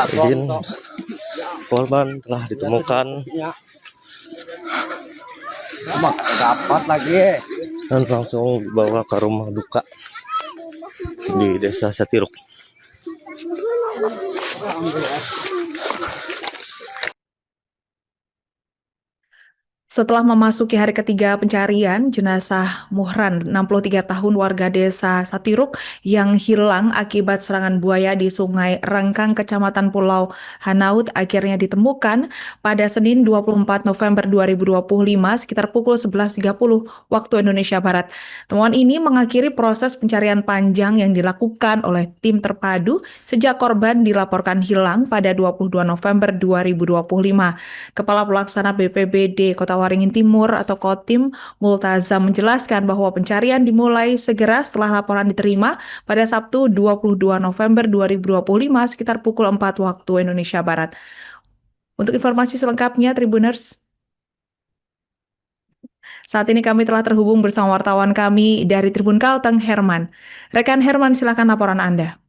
Izin korban telah ditemukan dapat lagi dan langsung dibawa ke rumah duka di Desa Satiruk. Setelah memasuki hari ketiga pencarian, jenazah Muhran, 63 tahun warga desa Satiruk yang hilang akibat serangan buaya di Sungai Rengkang, Kecamatan Pulau Hanaut akhirnya ditemukan pada Senin 24 November 2025 sekitar pukul 11.30 waktu Indonesia Barat. Temuan ini mengakhiri proses pencarian panjang yang dilakukan oleh tim terpadu sejak korban dilaporkan hilang pada 22 November 2025. Kepala Pelaksana BPBD Kota Waringin Timur atau Kotim Multazam menjelaskan bahwa pencarian dimulai segera setelah laporan diterima pada Sabtu 22 November 2025 sekitar pukul 4 waktu Indonesia Barat. Untuk informasi selengkapnya, Tribuners, saat ini kami telah terhubung bersama wartawan kami dari Tribun Kalteng, Herman. Rekan Herman, silakan laporan Anda.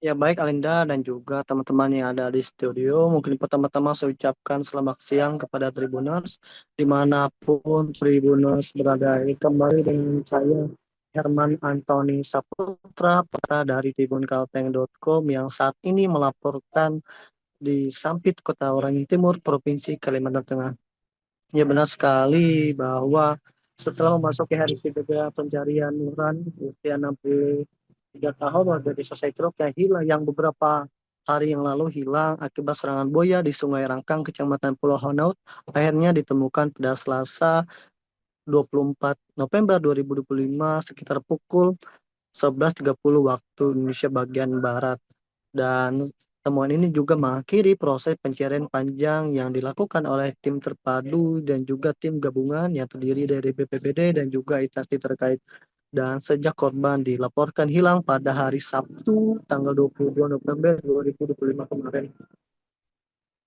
Ya baik Alinda dan juga teman-teman yang ada di studio, mungkin pertama-tama saya ucapkan selamat siang kepada Tribuners dimanapun Tribuners berada. Kembali dengan saya Herman Antoni Saputra dari tribunkalteng.com yang saat ini melaporkan di Sampit, Kota Waringin Timur, Provinsi Kalimantan Tengah. Ya benar sekali bahwa setelah memasuki hari ketiga pencarian Muhran usia 63 tahun warga desa Satiruk yang hilang, yang beberapa hari yang lalu hilang akibat serangan buaya di Sungai Rengkang, Kecamatan Pulau Hanaut, akhirnya ditemukan pada Selasa 24 November 2025 sekitar pukul 11.30 waktu Indonesia bagian Barat. Dan temuan ini juga mengakhiri proses pencarian panjang yang dilakukan oleh tim terpadu dan juga tim gabungan yang terdiri dari BPBD dan juga instansi terkait. Dan sejak korban dilaporkan hilang pada hari Sabtu tanggal 22 November 2025 kemarin.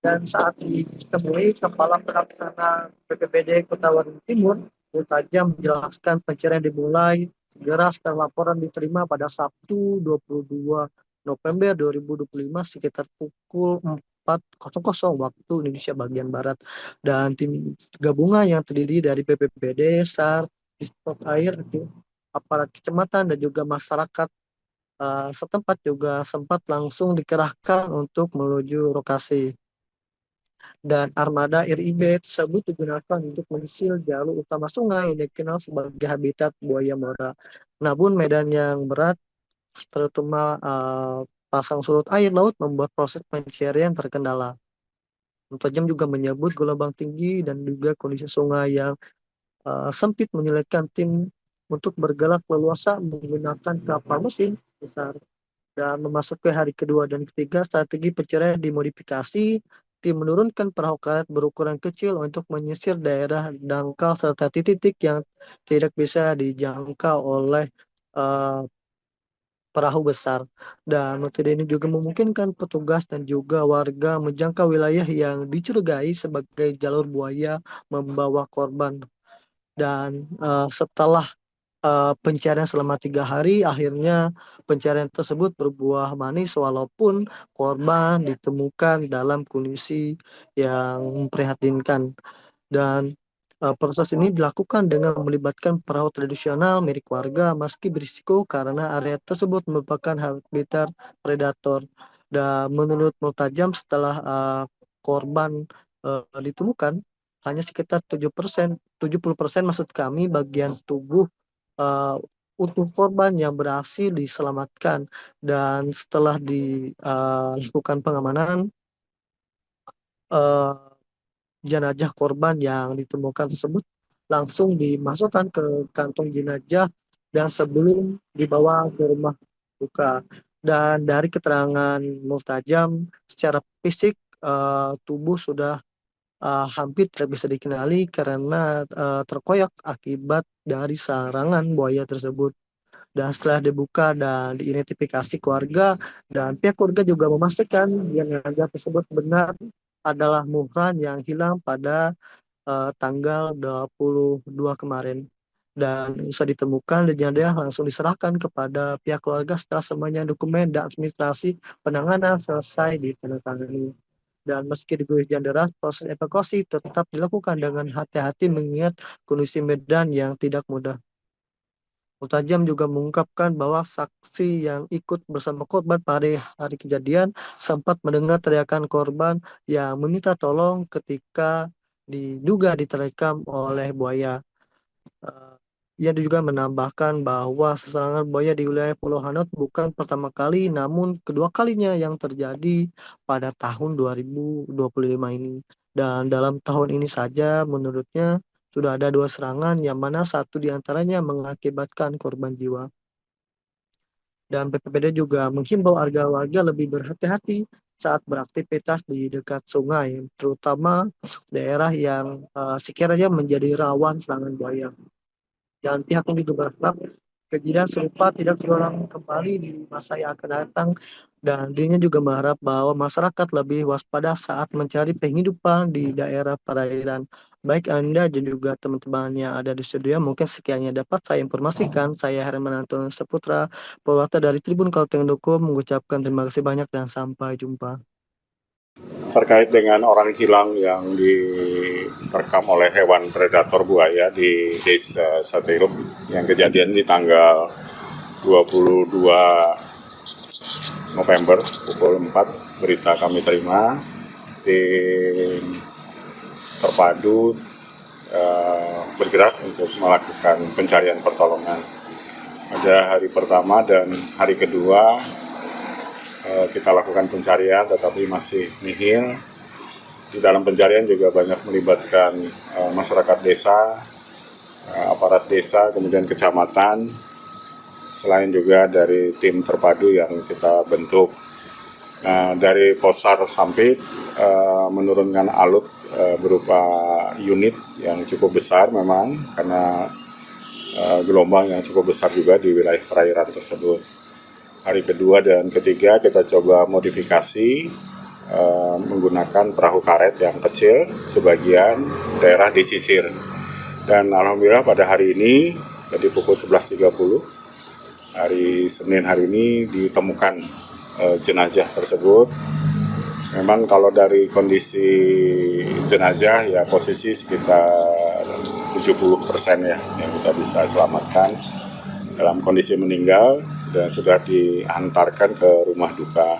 Dan saat ditemui Kepala Pelaksana BPBD Kota Waringin Timur, Multazam menjelaskan pencarian dimulai segera setelah laporan diterima pada Sabtu 22 November 2025 sekitar pukul 4.00 waktu Indonesia bagian Barat. Dan tim gabungan yang terdiri dari BPBD, SAR, Dispok Air, aparat kecamatan dan juga masyarakat setempat juga sempat langsung dikerahkan untuk menuju lokasi. Dan armada RIB tersebut digunakan untuk menyisir jalur utama sungai yang dikenal sebagai habitat buaya muara. Namun medan yang berat terutama pasang surut air laut membuat proses pencarian terkendala. Multazam juga menyebut gelombang tinggi dan juga kondisi sungai yang sempit menyulitkan tim untuk bergerak leluasa menggunakan kapal mesin besar. Dan memasuki hari kedua dan ketiga, strategi pencarian dimodifikasi. Tim menurunkan perahu karet berukuran kecil untuk menyisir daerah dangkal serta titik-titik yang tidak bisa dijangkau oleh perahu besar. Dan metode ini juga memungkinkan petugas dan juga warga menjangkau wilayah yang dicurigai sebagai jalur buaya membawa korban. Dan setelah pencarian selama 3 hari, akhirnya pencarian tersebut berbuah manis walaupun korban ditemukan dalam kondisi yang memprihatinkan. Dan proses ini dilakukan dengan melibatkan perahu tradisional milik warga meski berisiko karena area tersebut merupakan habitat predator. Dan menurut Multazam setelah korban ditemukan hanya sekitar 70% maksud kami bagian tubuh utuh korban yang berhasil diselamatkan. Dan setelah dilakukan pengamanan, jenazah korban yang ditemukan tersebut langsung dimasukkan ke kantong jenazah dan sebelum dibawa ke rumah duka. Dan dari keterangan Multazam, secara fisik tubuh sudah hampir tidak bisa dikenali karena terkoyak akibat dari serangan buaya tersebut. Dan setelah dibuka dan diidentifikasi keluarga, dan pihak keluarga juga memastikan jenazah tersebut benar adalah Muhran yang hilang pada tanggal 22 kemarin. dan bisa ditemukan dan jenazah langsung diserahkan kepada pihak keluarga setelah semuanya dokumen dan administrasi penanganan selesai ditandatangani. Dan meski diguyur hujan deras, proses evakuasi tetap dilakukan dengan hati-hati mengingat kondisi medan yang tidak mudah. Mutajam juga mengungkapkan bahwa saksi yang ikut bersama korban pada hari kejadian sempat mendengar teriakan korban yang meminta tolong ketika diduga diterkam oleh buaya. Eh, Ia juga menambahkan bahwa serangan buaya di wilayah Pulau Hanot bukan pertama kali, namun kedua kalinya yang terjadi pada tahun 2025 ini. Dan dalam tahun ini saja, menurutnya sudah ada 2 serangan, yang mana satu diantaranya mengakibatkan korban jiwa. Dan BPBD juga menghimbau agar warga lebih berhati-hati saat beraktivitas di dekat sungai, terutama daerah yang sekiranya menjadi rawan serangan buaya. Dan pihak ini juga berharap kejadian serupa tidak terulang kembali di masa yang akan datang, dan dirinya juga berharap bahwa masyarakat lebih waspada saat mencari penghidupan di daerah perairan. Baik Anda dan juga teman-teman yang ada di studio, mungkin sekiannya dapat saya informasikan. Saya Herman Anton Saputra, pewarta dari Tribun Kalteng Doku, mengucapkan terima kasih banyak dan sampai jumpa. Terkait dengan orang hilang yang diterkam oleh hewan predator buaya di Desa Satiruk yang kejadian di tanggal 22 November pukul 4, berita kami terima. Tim terpadu bergerak untuk melakukan pencarian pertolongan. Pada hari pertama dan hari kedua kita lakukan pencarian, tetapi masih nihil. Di dalam pencarian juga banyak melibatkan masyarakat desa, aparat desa, kemudian kecamatan, selain juga dari tim terpadu yang kita bentuk. Dari Posar Sampit menurunkan alut berupa unit yang cukup besar memang, karena gelombang yang cukup besar juga di wilayah perairan tersebut. Hari kedua dan ketiga kita coba modifikasi menggunakan perahu karet yang kecil, sebagian daerah disisir. Dan alhamdulillah pada hari ini, tadi pukul 11.30, hari Senin hari ini ditemukan jenazah tersebut. Memang kalau dari kondisi jenazah ya posisi sekitar 70% ya yang kita bisa selamatkan dalam kondisi meninggal dan sudah diantarkan ke rumah duka.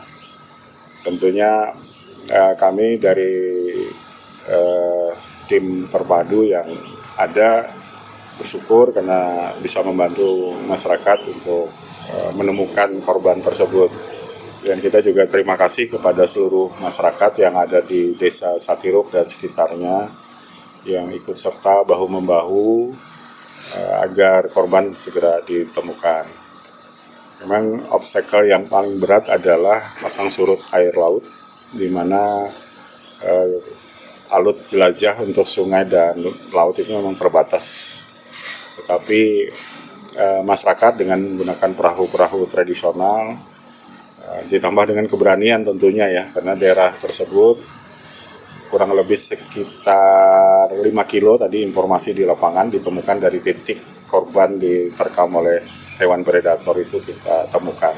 Tentunya kami dari tim terpadu yang ada bersyukur karena bisa membantu masyarakat untuk menemukan korban tersebut. Dan kita juga terima kasih kepada seluruh masyarakat yang ada di Desa Satiruk dan sekitarnya yang ikut serta bahu-membahu agar korban segera ditemukan. Memang obstacle yang paling berat adalah pasang surut air laut, di mana alut jelajah untuk sungai dan laut itu memang terbatas. Tetapi masyarakat dengan menggunakan perahu-perahu tradisional, ditambah dengan keberanian tentunya ya, karena daerah tersebut kurang lebih sekitar 5 kilo tadi informasi di lapangan ditemukan dari titik korban diterkam oleh hewan predator itu kita temukan.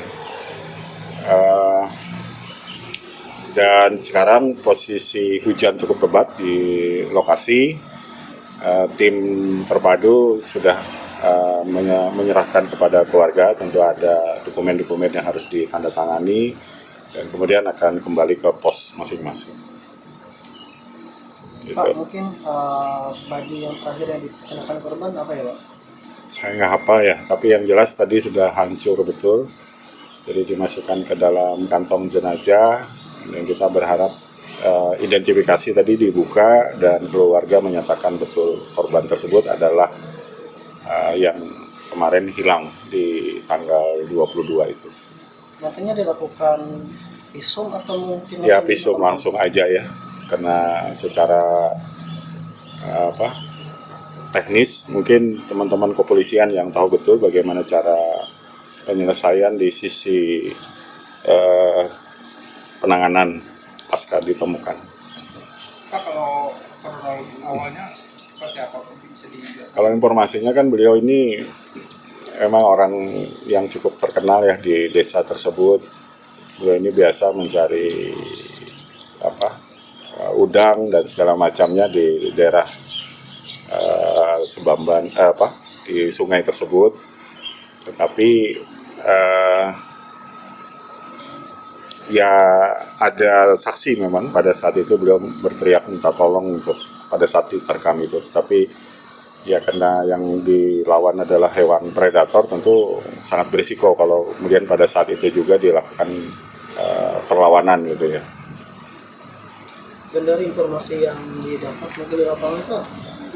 Dan sekarang posisi hujan cukup lebat di lokasi. Tim terpadu sudah menyerahkan kepada keluarga, tentu ada dokumen-dokumen yang harus ditandatangani dan kemudian akan kembali ke pos masing-masing. Pak, mungkin baju yang terakhir yang dikenakan korban apa ya, Pak? Saya nggak hafal ya, tapi yang jelas tadi sudah hancur betul. Jadi dimasukkan ke dalam kantong jenazah dan kita berharap identifikasi tadi dibuka dan keluarga menyatakan betul korban tersebut adalah yang kemarin hilang di tanggal 22 itu. Nantinya dilakukan visum atau mungkin? Ya visum langsung aja ya. Karena secara teknis mungkin teman-teman kepolisian yang tahu betul bagaimana cara penyelesaian di sisi penanganan pasca ditemukan. Pak, kalau kronologis awalnya seperti apa? Mungkin bisa dijelaskan? Kalau informasinya kan beliau ini emang orang yang cukup terkenal ya di desa tersebut. Beliau ini biasa mencari udang dan segala macamnya di daerah Sebamban di sungai tersebut. Tetapi ya ada saksi memang pada saat itu beliau berteriak minta tolong untuk pada saat diterkam itu. Tapi ya karena yang dilawan adalah hewan predator, tentu sangat berisiko kalau kemudian pada saat itu juga dilakukan perlawanan gitu ya. Dan dari informasi yang didapat mungkin di lapangan Pak,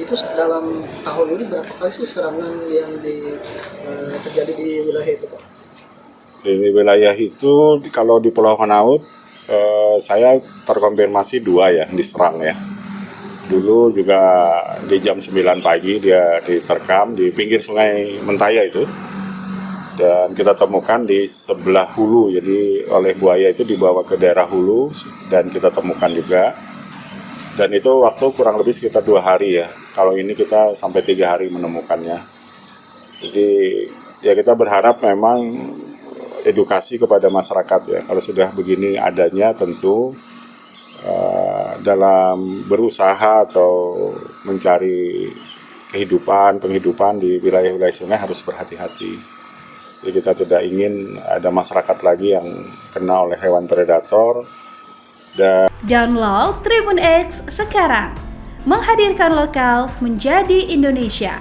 itu dalam tahun ini berapa kali sih serangan yang terjadi di wilayah itu Pak? Di wilayah itu kalau di Pulau Hanaut saya terkonfirmasi 2 ya diserang ya. Dulu juga di jam 9 pagi dia diterkam di pinggir sungai Mentaya itu. Dan kita temukan di sebelah hulu, jadi oleh buaya itu dibawa ke daerah hulu dan kita temukan juga. Dan itu waktu kurang lebih sekitar 2 hari ya. Kalau ini kita sampai 3 hari menemukannya. Jadi ya kita berharap memang edukasi kepada masyarakat ya. Kalau sudah begini adanya tentu dalam berusaha atau mencari penghidupan di wilayah-wilayah sungai harus berhati-hati. Jadi kita tidak ingin ada masyarakat lagi yang kena oleh hewan predator. Download Tribun X sekarang, menghadirkan lokal menjadi Indonesia.